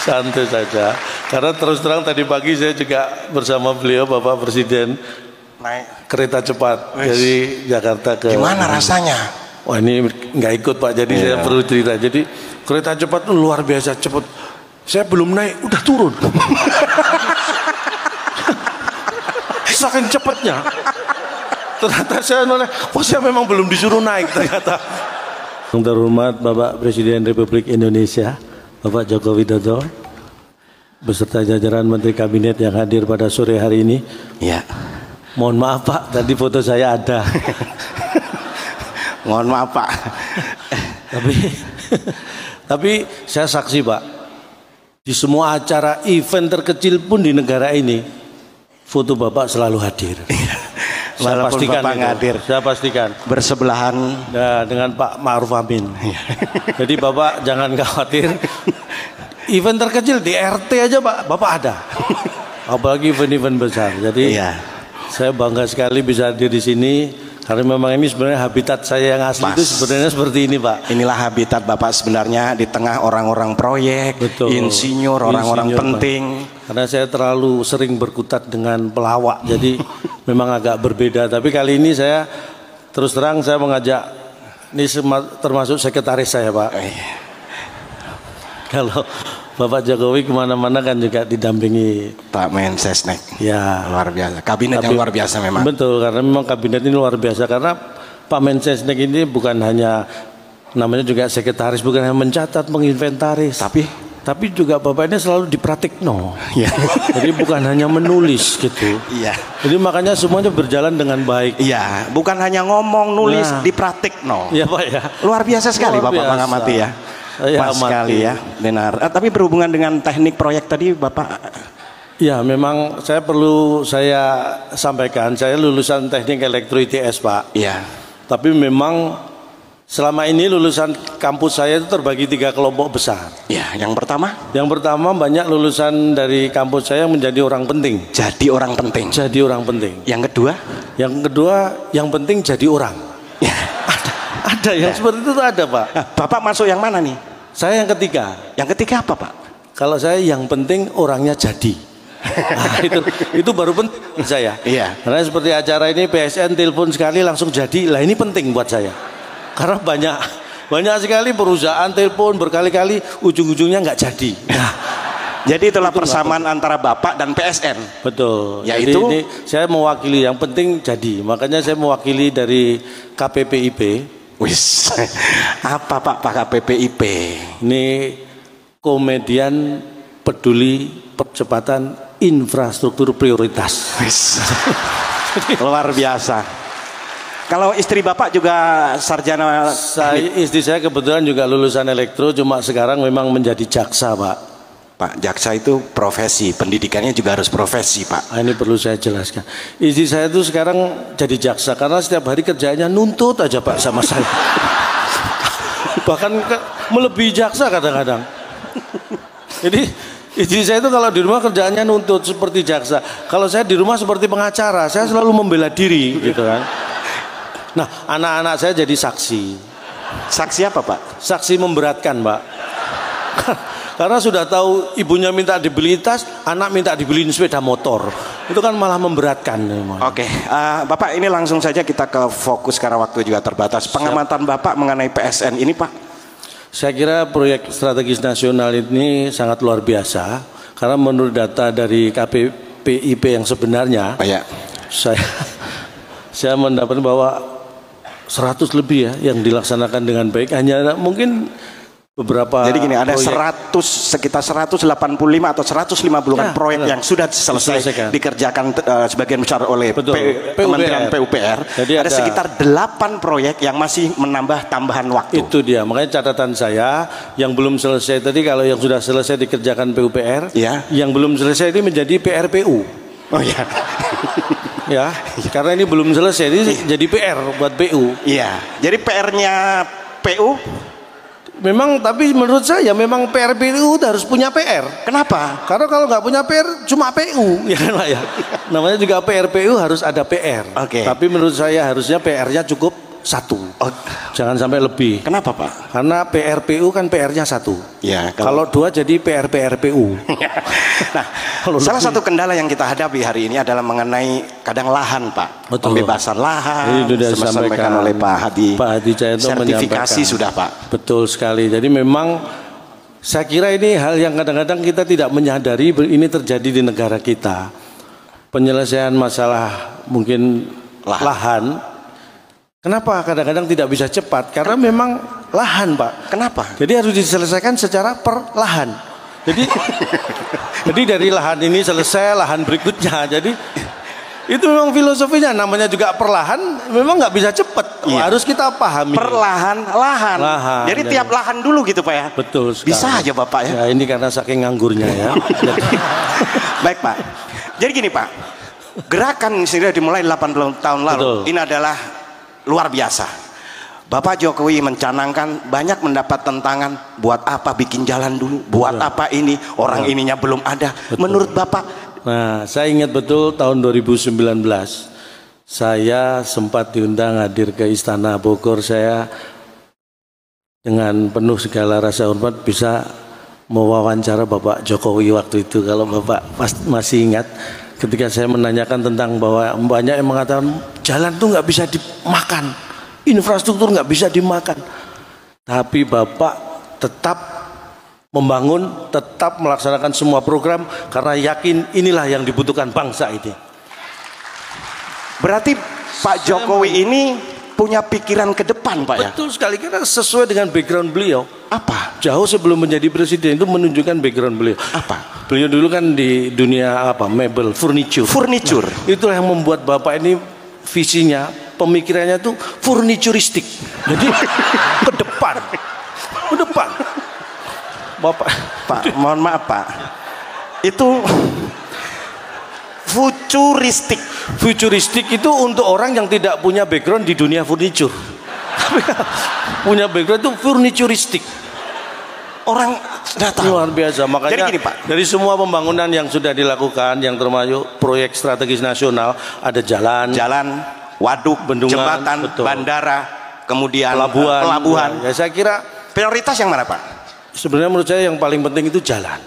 Santai saja. Karena terus terang tadi pagi saya juga bersama beliau Bapak Presiden naik kereta cepat dari Jakarta ke. Gimana rasanya? Wah ini nggak ikut Pak, jadi saya perlu cerita. Jadi kereta cepat itu luar biasa cepat. Saya belum naik, udah turun. Saking cepatnya. Ternyata saya noleh, wah saya memang belum disuruh naik ternyata. Yang terhormat Bapak Presiden Republik Indonesia, Bapak Joko Widodo, beserta jajaran Menteri Kabinet yang hadir pada sore hari ini. Ya. Mohon maaf Pak, tadi foto saya ada. Mohon maaf Pak. Tapi saya saksi Pak, di semua acara event terkecil pun di negara ini, foto Bapak selalu hadir. Saya pastikan Bapak hadir. Saya pastikan. Bersebelahan dengan Pak Ma'ruf Amin. Jadi Bapak jangan khawatir. Event terkecil di RT aja Pak, Bapak ada. Apalagi event-event besar. Jadi saya bangga sekali bisa hadir di sini. Karena memang ini sebenarnya habitat saya yang asli itu sebenarnya seperti ini Pak. Inilah habitat Bapak sebenarnya di tengah orang-orang proyek, insinyur, orang-orang penting. Pak. Karena saya terlalu sering berkutat dengan pelawak, jadi memang agak berbeda. Tapi kali ini saya terus terang saya mengajak, ini termasuk sekretaris saya Pak. Kalau Bapak Jokowi kemana-mana kan juga didampingi Pak Mensesnek. Ya luar biasa. Kabinet yang luar biasa memang. Betul, karena memang kabinet ini luar biasa. Karena Pak Mensesnek ini bukan hanya namanya juga sekretaris, bukan hanya mencatat, menginventaris, tapi juga Bapak ini selalu dipraktikno. Ya. Jadi bukan hanya menulis gitu. Iya. Jadi makanya semuanya berjalan dengan baik. Iya, bukan hanya ngomong, nulis, dipraktikno. Iya Pak ya. Luar biasa sekali Bapak mengamati ya. Pas sekali ya, benar. Tapi berhubungan dengan teknik proyek tadi Bapak. Ya memang saya perlu saya sampaikan, saya lulusan teknik elektro ITS Pak. Iya. Tapi memang selama ini lulusan kampus saya itu terbagi 3 kelompok besar. Ya, yang pertama? Yang pertama banyak lulusan dari kampus saya menjadi orang penting. Jadi orang penting. Jadi orang penting. Yang kedua? Yang kedua yang penting jadi orang. Ya. Ada yang seperti itu ada Pak. Nah, Bapak masuk yang mana nih? Saya yang ketiga. Yang ketiga apa Pak? Kalau saya yang penting orangnya jadi. Nah, itu baru penting buat saya. Iya. Karena seperti acara ini PSN telepon sekali langsung jadi. Lah ini penting buat saya. Karena banyak sekali perusahaan telepon berkali-kali ujung-ujungnya nggak jadi. Nah, jadi itulah persamaan antara Bapak dan PSN. Betul. Yaitu jadi ini saya mewakili yang penting jadi. Makanya saya mewakili dari KPPIP. Wis, apa Pak KPPIP? Ini Komedian Peduli Percepatan Infrastruktur Prioritas. Wis. Luar biasa. Kalau istri Bapak juga sarjana? Istri saya kebetulan juga lulusan elektro, cuma sekarang memang menjadi jaksa Pak. Pak, jaksa itu profesi, pendidikannya juga harus profesi Pak. Ini perlu saya jelaskan. Istri saya itu sekarang jadi jaksa karena setiap hari kerjaannya nuntut aja Pak sama saya. Bahkan melebihi jaksa kadang-kadang. Jadi istri saya itu kalau di rumah kerjaannya nuntut seperti jaksa. Kalau saya di rumah seperti pengacara, saya selalu membela diri gitu kan. Nah, anak-anak saya jadi saksi. Saksi apa Pak? Saksi memberatkan Pak. Karena sudah tahu ibunya minta dibeli tas, anak minta dibeliin sepeda motor. Itu kan malah memberatkan. Oke, Bapak ini langsung saja kita ke fokus karena waktu juga terbatas. Pengamatan Bapak mengenai PSN ini Pak? Saya kira proyek strategis nasional ini sangat luar biasa. Karena menurut data dari KPPIP yang sebenarnya, saya mendapat bahwa 100 lebih ya yang dilaksanakan dengan baik. Hanya mungkin beberapa. Jadi gini, ada sekitar 185 atau 150 proyek yang sudah selesai dikerjakan sebagian besar oleh Kementerian PUPR. Jadi ada sekitar 8 proyek yang masih menambah tambahan waktu. Itu dia, makanya catatan saya yang belum selesai tadi, kalau yang sudah selesai dikerjakan PUPR, yang belum selesai ini menjadi PRPU. Oh ya. Ya, karena ini belum selesai, ini jadi PR buat PU. Iya. Jadi PR-nya PU memang, tapi menurut saya memang PRPU harus punya PR. Kenapa? Karena kalau nggak punya PR cuma PU, ya kan Pak ya. Namanya juga PRPU harus ada PR. Tapi menurut saya harusnya PR-nya cukup satu. Jangan sampai lebih. Kenapa Pak? Karena PRPU kan PR-nya satu. Ya, kalau 2 jadi PRPRPU. Nah, salah satu kendala yang kita hadapi hari ini adalah mengenai kadang lahan Pak. Betul. Pembebasan lahan. Itu sudah disampaikan oleh Pak Hadi. Pak Hadi Cahyanto sertifikasi sudah Pak. Betul sekali. Jadi memang saya kira ini hal yang kadang-kadang kita tidak menyadari ini terjadi di negara kita. Penyelesaian masalah mungkin lahan. Kenapa kadang-kadang tidak bisa cepat? Karena memang lahan Pak. Kenapa? Jadi harus diselesaikan secara perlahan. Jadi dari lahan ini selesai lahan berikutnya. Jadi itu memang filosofinya, namanya juga perlahan, memang nggak bisa cepat. Iya. Harus kita pahami. Perlahan. Jadi tiap lahan dulu gitu Pak ya. Betul sekali. Bisa aja Bapak ya. Ya ini karena saking nganggurnya ya. Baik Pak. Jadi gini Pak, gerakan sudah dimulai 80 tahun lalu. Betul. Ini adalah luar biasa. Bapak Jokowi mencanangkan banyak mendapat tentangan. Buat apa bikin jalan dulu? Buat apa ini? Orang ininya belum ada. Betul. Menurut Bapak? Nah, saya ingat betul tahun 2019 saya sempat diundang hadir ke Istana Bogor. Saya dengan penuh segala rasa hormat bisa mewawancara Bapak Jokowi waktu itu. Kalau Bapak masih ingat ketika saya menanyakan tentang bahwa banyak yang mengatakan jalan tuh nggak bisa dimakan, infrastruktur nggak bisa dimakan, tapi Bapak tetap membangun, tetap melaksanakan semua program karena yakin inilah yang dibutuhkan bangsa ini. Berarti Pak Jokowi ini punya pikiran ke depan Pak ya? Betul sekali, karena sesuai dengan background beliau. Apa? Jauh sebelum menjadi presiden itu menunjukkan background beliau. Apa? Beliau dulu kan di dunia mebel, furniture. Nah, itulah yang membuat Bapak ini visinya, pemikirannya tuh furnituristik. Jadi ke depan. Bapak, mohon maaf Pak, itu futuristik. Futuristik itu untuk orang yang tidak punya background di dunia furniture. Punya background itu furnituristik. Orang sudah tahu. Luar biasa. Makanya jadi gini Pak, dari semua pembangunan yang sudah dilakukan, yang termasuk proyek strategis nasional, ada jalan, waduk, bendungan, jembatan, betul, bandara, kemudian pelabuhan. Ya, saya kira prioritas yang mana Pak? Sebenarnya menurut saya yang paling penting itu jalan.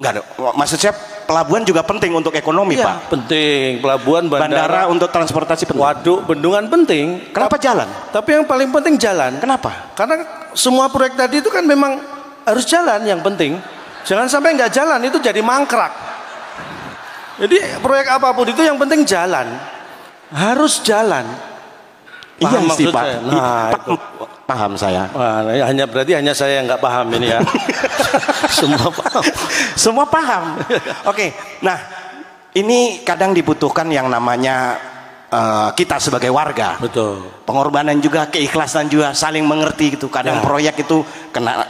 Enggak ada. Maksud saya pelabuhan juga penting untuk ekonomi ya, Pak. Penting. Pelabuhan, bandara untuk transportasi penting. Waduk, bendungan penting. Kenapa jalan? Tapi yang paling penting jalan. Kenapa? Karena semua proyek tadi itu kan memang harus jalan yang penting. Jangan sampai nggak jalan itu jadi mangkrak. Jadi proyek apapun itu yang penting jalan. Harus jalan. Iya sih Pak. Nah, paham saya. Wah, berarti hanya saya yang nggak paham ini ya. Semua paham. Oke. Nah, ini kadang dibutuhkan yang namanya kita sebagai warga. Betul. Pengorbanan juga, keikhlasan juga, saling mengerti gitu. Kadang proyek itu kena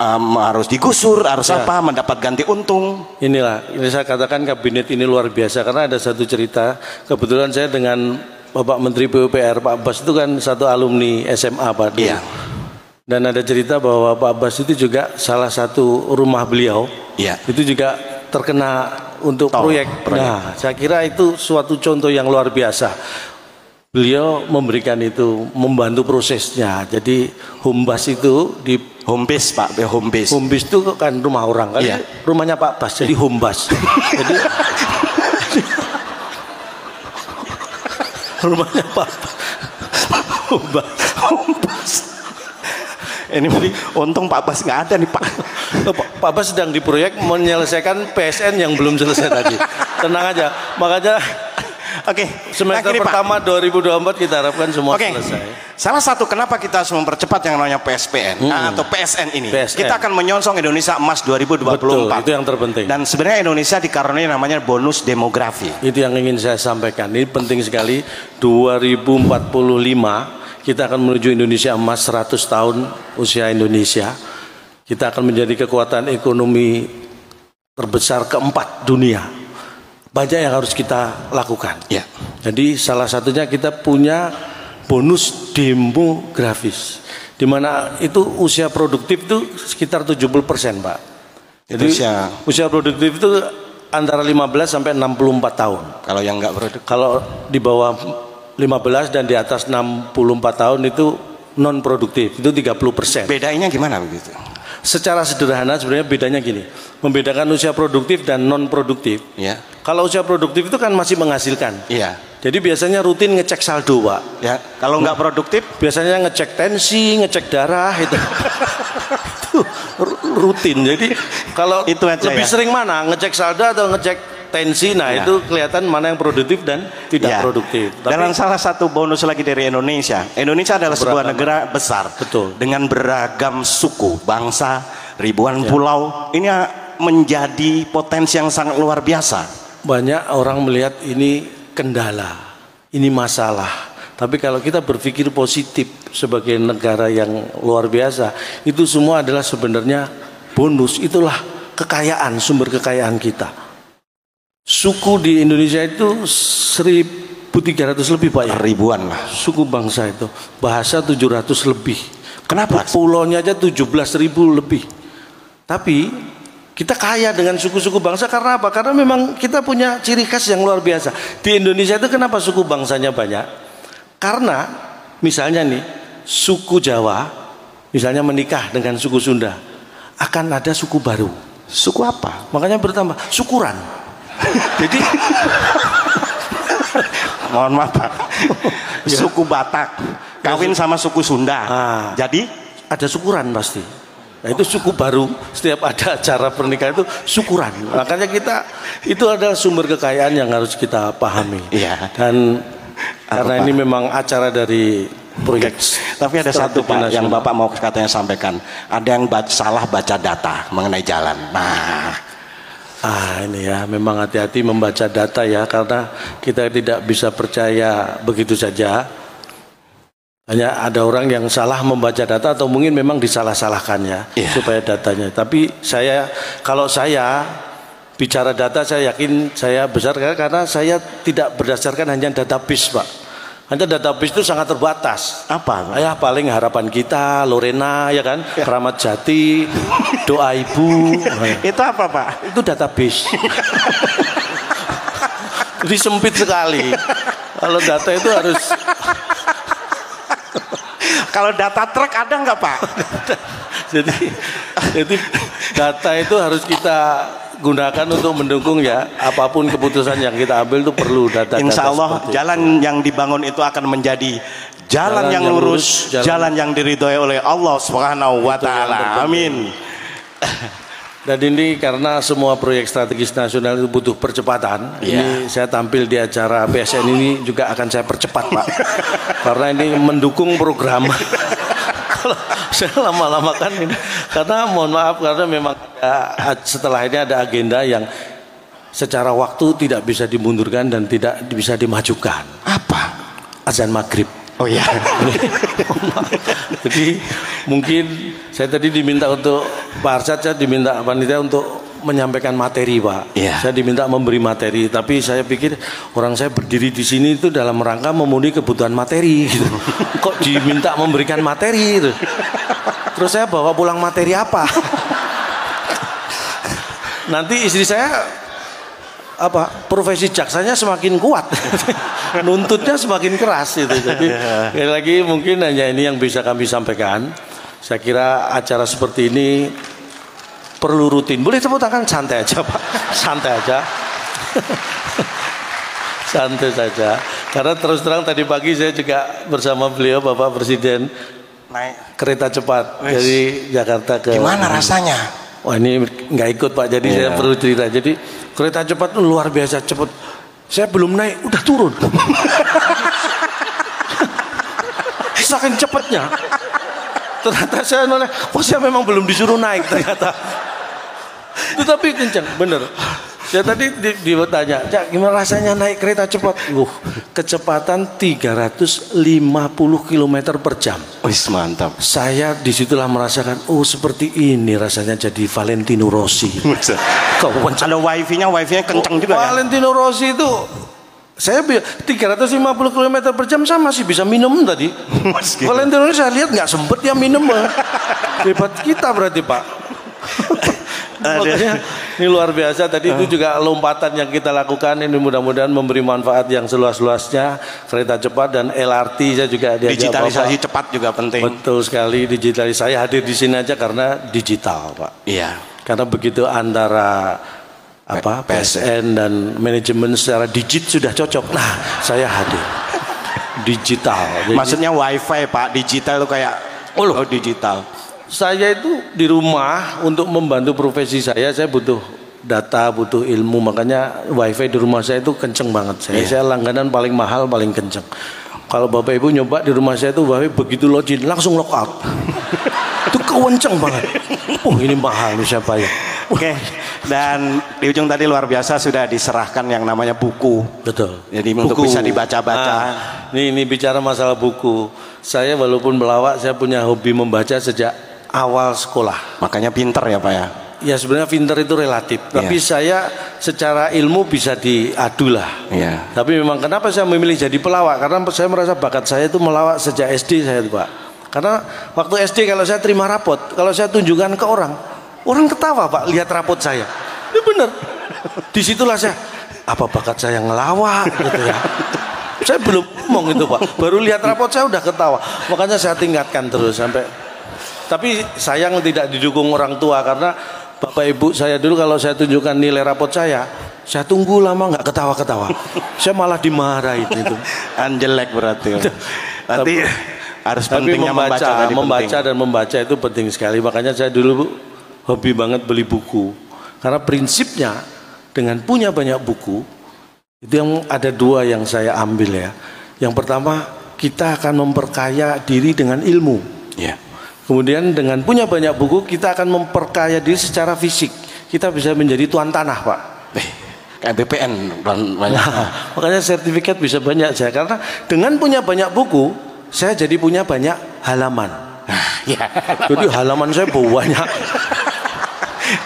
harus digusur, harus mendapat ganti untung. Inilah, ini saya katakan kabinet ini luar biasa karena ada satu cerita. Kebetulan saya dengan Bapak Menteri PUPR Pak Abbas itu kan satu alumni SMA Pak. Iya. Dan ada cerita bahwa Pak Abbas itu juga salah satu rumah beliau. Iya. Itu juga terkena untuk proyek. Nah, saya kira itu suatu contoh yang luar biasa. Beliau memberikan itu, membantu prosesnya. Jadi Humbas itu di Hombes Pak, Hombes. Hombes itu kan rumah orang kan. Iya. Rumahnya Pak Abbas jadi Humbas. Jadi rumahnya Pak Abbas. Ini untung Pak Abbas nggak ada nih Pak. Pak Abbas sedang di proyek menyelesaikan PSN yang belum selesai tadi. Tenang aja. Makanya semester pertama Pak, 2024 kita harapkan semua selesai. Salah satu kenapa kita harus mempercepat yang namanya PSPN atau PSN ini. Kita akan menyongsong Indonesia Emas 2024. Betul, itu yang terpenting. Dan sebenarnya Indonesia dikaruniai namanya bonus demografi. Itu yang ingin saya sampaikan. Ini penting sekali. 2045 kita akan menuju Indonesia Emas 100 tahun usia Indonesia. Kita akan menjadi kekuatan ekonomi terbesar keempat dunia. Banyak yang harus kita lakukan. Ya. Jadi salah satunya kita punya bonus demografis, di mana itu usia produktif itu sekitar 70% Pak. Jadi usia produktif itu antara 15 sampai 64 tahun. Kalau yang nggak produktif? Kalau di bawah 15 dan di atas 64 tahun itu non produktif, itu 30%. Bedanya gimana begitu? Secara sederhana sebenarnya bedanya gini, membedakan usia produktif dan non produktif. Ya. Kalau usia produktif itu kan masih menghasilkan. Iya. Jadi biasanya rutin ngecek saldo, Pak. Ya. Kalau nggak produktif, biasanya ngecek tensi, ngecek darah itu. Itu rutin. Jadi kalau itu lebih sering mana, ngecek saldo atau ngecek tensi, nah itu kelihatan mana yang produktif dan tidak produktif. Tapi dalam salah satu bonus lagi dari Indonesia, Indonesia adalah sebuah negara besar, betul, dengan beragam suku, bangsa, ribuan pulau. Ini menjadi potensi yang sangat luar biasa. Banyak orang melihat ini kendala, ini masalah. Tapi kalau kita berpikir positif sebagai negara yang luar biasa, itu semua adalah sebenarnya bonus. Itulah kekayaan, sumber kekayaan kita. Suku di Indonesia itu 1.300 lebih, Pak, ya? Ribuan lah. Suku bangsa itu. Bahasa 700 lebih. Kenapa? Pulaunya aja 17.000 lebih. Tapi kita kaya dengan suku-suku bangsa karena apa? Karena memang kita punya ciri khas yang luar biasa. Di Indonesia itu kenapa suku bangsanya banyak? Karena misalnya nih, suku Jawa misalnya menikah dengan suku Sunda, akan ada suku baru. Suku apa? Makanya bertambah syukuran. Jadi mohon maaf, Pak. Suku Batak kawin sama suku Sunda. Jadi ada syukuran pasti. Nah, itu suku baru, setiap ada acara pernikahan itu syukuran. Makanya kita itu adalah sumber kekayaan yang harus kita pahami. Iya. Dan karena ini memang acara dari proyek. Tapi ada satu, Pak, yang Bapak mau katanya sampaikan. Ada yang salah baca data mengenai jalan. Ini ya, memang hati-hati membaca data ya, karena kita tidak bisa percaya begitu saja. Hanya ada orang yang salah membaca data atau mungkin memang disalah-salahkan ya, supaya datanya. Tapi kalau saya bicara data, saya yakin saya besar karena saya tidak berdasarkan hanya database, Pak. Hanya database itu sangat terbatas. Apa? Ya paling harapan kita, Lorena ya kan, Keramat Jati, doa ibu. Itu apa, Pak? Itu database. Jadi sempit sekali. Kalau data itu harus. Kalau data truk ada nggak, Pak? jadi data itu harus kita gunakan untuk mendukung ya, apapun keputusan yang kita ambil itu perlu data. Insya Allah jalan yang dibangun itu akan menjadi jalan yang lurus, jalan yang diridhoi oleh Allah Subhanahu wa Ta'ala. Amin. Dan ini karena semua proyek strategis nasional itu butuh percepatan. Ini saya tampil di acara PSN ini juga akan saya percepat, Pak. Karena ini mendukung program. Kalau saya lama-lama kan ini, karena mohon maaf karena memang setelah ini ada agenda yang secara waktu tidak bisa dimundurkan dan tidak bisa dimajukan. Apa? Azan maghrib. Oh iya. Jadi mungkin saya tadi diminta untuk Pak Arsyad, saya diminta panitia untuk menyampaikan materi, Pak. Saya diminta memberi materi, tapi saya pikir orang saya berdiri di sini itu dalam rangka memenuhi kebutuhan materi gitu. Kok diminta memberikan materi gitu. Terus saya bawa pulang materi apa? Nanti istri saya profesi jaksanya semakin kuat. Nuntutnya semakin keras itu. Jadi sekali lagi mungkin hanya ini yang bisa kami sampaikan. Saya kira acara seperti ini perlu rutin. Boleh tepuk tangan, santai aja, Pak. Santai aja. Santai saja. Karena terus terang tadi pagi saya juga bersama beliau Bapak Presiden naik kereta cepat dari Jakarta ke. Gimana rasanya? Wah, ini nggak ikut, Pak. Jadi saya perlu cerita. Jadi kereta cepat itu luar biasa cepat. Saya belum naik, udah turun. Saking cepatnya. Ternyata saya noleh, saya memang belum disuruh naik ternyata. Tetapi kencang, bener. Saya tadi ditanya, Cak, gimana rasanya naik kereta cepat? Kecepatan 350 km per jam. Wis mantap. Saya disitulah merasakan, seperti ini rasanya jadi Valentino Rossi. Kalau wifi-nya kencang juga. Valentino Rossi itu, saya 350 km per jam saya masih bisa minum tadi. Valentino Rossi saya lihat nggak sempet ya minum. Hebat kita berarti, Pak. Pokoknya ini luar biasa. Tadi itu juga lompatan yang kita lakukan. Ini mudah-mudahan memberi manfaat yang seluas-luasnya. Kereta cepat dan LRT saya juga diajak. Digitalisasi Bapak. Cepat juga penting. Betul sekali, digitalisasi. Saya hadir di sini aja karena digital, Pak. Iya. Karena begitu antara PSN dan manajemen secara digit sudah cocok. Nah, saya hadir. Digital. Maksudnya wifi Pak, digital itu kayak digital. Saya itu di rumah untuk membantu profesi saya butuh data, butuh ilmu, makanya wifi di rumah saya itu kenceng banget. Saya langganan paling mahal, paling kenceng. Kalau Bapak Ibu nyoba di rumah saya itu wifi begitu login langsung lock out. Itu kenceng banget. Ini mahal nih siapa ya? Oke. Dan di ujung tadi luar biasa sudah diserahkan yang namanya buku. Betul. Jadi untuk bisa dibaca-baca. Ini bicara masalah buku. Saya walaupun melawak, saya punya hobi membaca sejak awal sekolah. Makanya pinter ya Pak ya? Ya sebenarnya pinter itu relatif. Tapi saya secara ilmu bisa diadu lah. Tapi memang kenapa saya memilih jadi pelawak? Karena saya merasa bakat saya itu melawak sejak SD saya Pak. Karena waktu SD kalau saya terima rapot, kalau saya tunjukkan ke orang ketawa Pak lihat rapot saya. Ini bener. Disitulah saya, apa bakat saya ngelawak gitu ya. Saya belum ngomong itu Pak. Baru lihat rapot saya udah ketawa. Makanya saya tingkatkan terus sampai. Tapi sayang tidak didukung orang tua karena Bapak Ibu saya dulu kalau saya tunjukkan nilai rapot saya tunggu lama nggak ketawa-ketawa. Saya malah dimarahin itu. Jelek berarti. Nanti harus pentingnya membaca dan membaca itu penting sekali. Makanya saya dulu hobi banget beli buku. Karena prinsipnya dengan punya banyak buku itu yang ada dua yang saya ambil ya. Yang pertama kita akan memperkaya diri dengan ilmu. Kemudian dengan punya banyak buku kita akan memperkaya diri secara fisik. Kita bisa menjadi tuan tanah Pak. Kayak BPN banyak. Makanya sertifikat bisa banyak saya. Karena dengan punya banyak buku saya jadi punya banyak halaman. Jadi halaman saya banyak.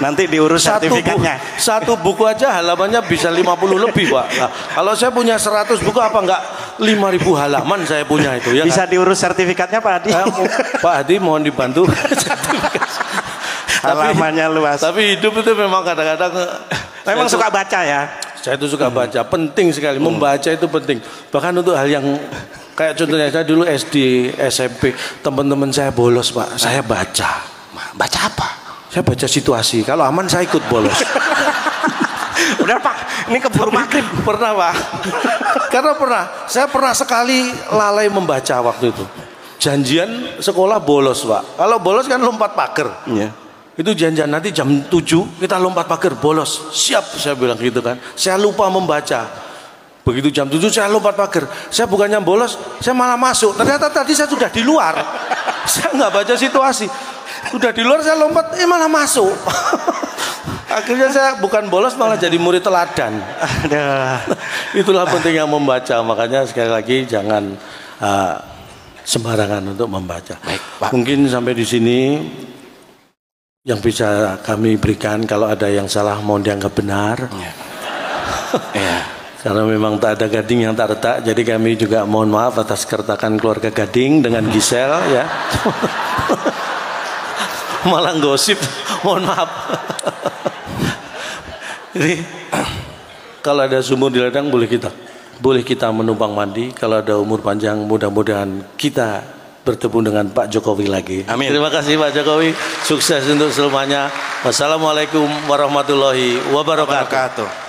Nanti diurus sertifikatnya. Satu buku aja halamannya bisa 50 lebih Pak. Nah, kalau saya punya 100 buku apa enggak 5.000 halaman saya punya itu ya. Bisa diurus sertifikatnya Pak Hadi. Pak Hadi mohon dibantu. Halamannya luas. Tapi hidup itu memang kadang-kadang memang suka baca ya. Saya itu suka baca, penting sekali. Membaca itu penting. Bahkan untuk hal yang kayak contohnya saya dulu SD, SMP, teman-teman saya bolos Pak, saya baca. Baca apa? Saya baca situasi. Kalau aman saya ikut bolos. Udah Pak, ini keburu maghrib. Pernah Pak. Karena saya pernah sekali lalai membaca waktu itu. Janjian sekolah bolos Pak. Kalau bolos kan lompat pagar. Itu janjian nanti jam 7 kita lompat pagar bolos. Siap saya bilang gitu kan. Saya lupa membaca. Begitu jam 7 saya lompat pagar. Saya bukannya bolos, saya malah masuk. Ternyata tadi saya sudah di luar. Saya nggak baca situasi. Udah di luar saya lompat, malah masuk. Akhirnya saya bukan bolos malah jadi murid teladan. Itulah pentingnya membaca. Makanya sekali lagi jangan sembarangan untuk membaca. Baik, Pak. Mungkin sampai di sini yang bisa kami berikan. Kalau ada yang salah mohon dianggap benar. Karena memang tak ada gading yang tak retak. Jadi kami juga mohon maaf atas keretakan keluarga Gading dengan Gisel ya. Malah gosip, mohon maaf. Jadi kalau ada sumur di ladang boleh kita menumpang mandi. Kalau ada umur panjang mudah-mudahan kita bertemu dengan Pak Jokowi lagi. Amin. Terima kasih Pak Jokowi. Sukses untuk selamanya. Wassalamualaikum warahmatullahi wabarakatuh.